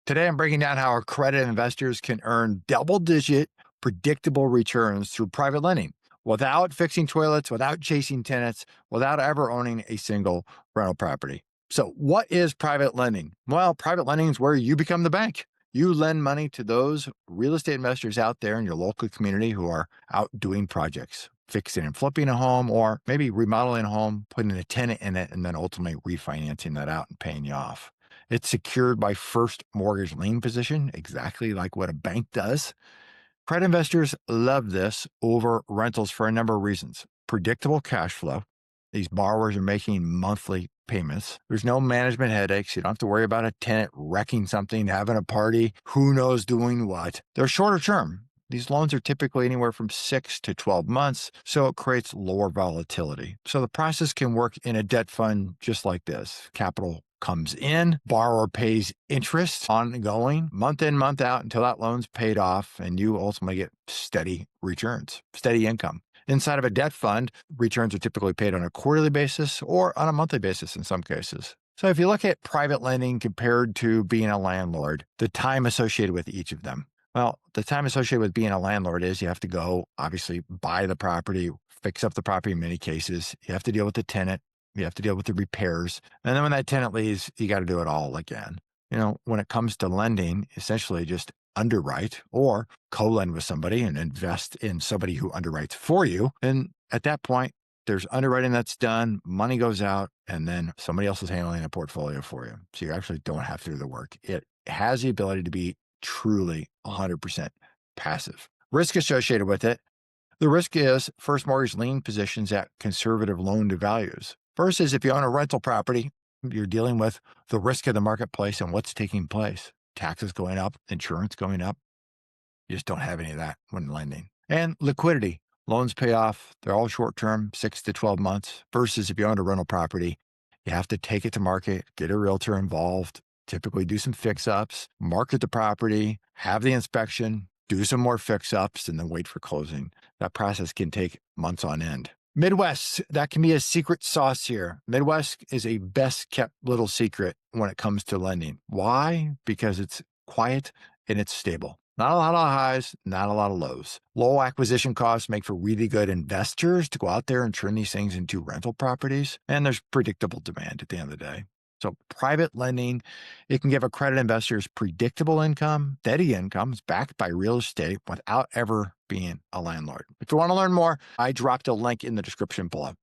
Today, I'm breaking down how accredited investors can earn double-digit, predictable returns through private lending without fixing toilets, without chasing tenants, without ever owning a single rental property. So, what is private lending? Well, private lending is where you become the bank. You lend money to those real estate investors out there in your local community who are out doing projects, fixing and flipping a home, or maybe remodeling a home, putting a tenant in it, and then ultimately refinancing that out and paying you off. It's secured by first mortgage lien position, exactly like what a bank does. Credit investors love this over rentals for a number of reasons. Predictable cash flow. These borrowers are making monthly payments. There's no management headaches. You don't have to worry about a tenant wrecking something, having a party, who knows doing what. They're shorter term. These loans are typically anywhere from 6 to 12 months, so it creates lower volatility. So the process can work in a debt fund just like this. Capital comes in, borrower pays interest ongoing, month in, month out until that loan's paid off, and you ultimately get steady returns, steady income. Inside of a debt fund, returns are typically paid on a quarterly basis or on a monthly basis in some cases. So if you look at private lending compared to being a landlord, the time associated with each of them. Well, the time associated with being a landlord is you have to go, obviously, buy the property, fix up the property in many cases. You have to deal with the tenant. You have to deal with the repairs. And then when that tenant leaves, you got to do it all again. When it comes to lending, essentially just underwrite or co-lend with somebody and invest in somebody who underwrites for you. And at that point, there's underwriting that's done, money goes out, and then somebody else is handling a portfolio for you. So you actually don't have to do the work. It has the ability to be truly 100% passive. Risk associated with it. The risk is first mortgage lien positions at conservative loan to values. Versus if you own a rental property, you're dealing with the risk of the marketplace and what's taking place. Taxes going up, insurance going up. You just don't have any of that when lending. And liquidity. Loans pay off. They're all short term, 6 to 12 months. Versus if you own a rental property, you have to take it to market, get a realtor involved, typically do some fix-ups, market the property, have the inspection, do some more fix-ups, and then wait for closing. That process can take months on end. Midwest, that can be a secret sauce here. Midwest is a best kept little secret when it comes to lending. Why? Because it's quiet and it's stable. Not a lot of highs, not a lot of lows. Low acquisition costs make for really good investors to go out there and turn these things into rental properties. And there's predictable demand at the end of the day. So private lending, it can give accredited investors predictable income, steady incomes backed by real estate without ever being a landlord. If you want to learn more, I dropped a link in the description below.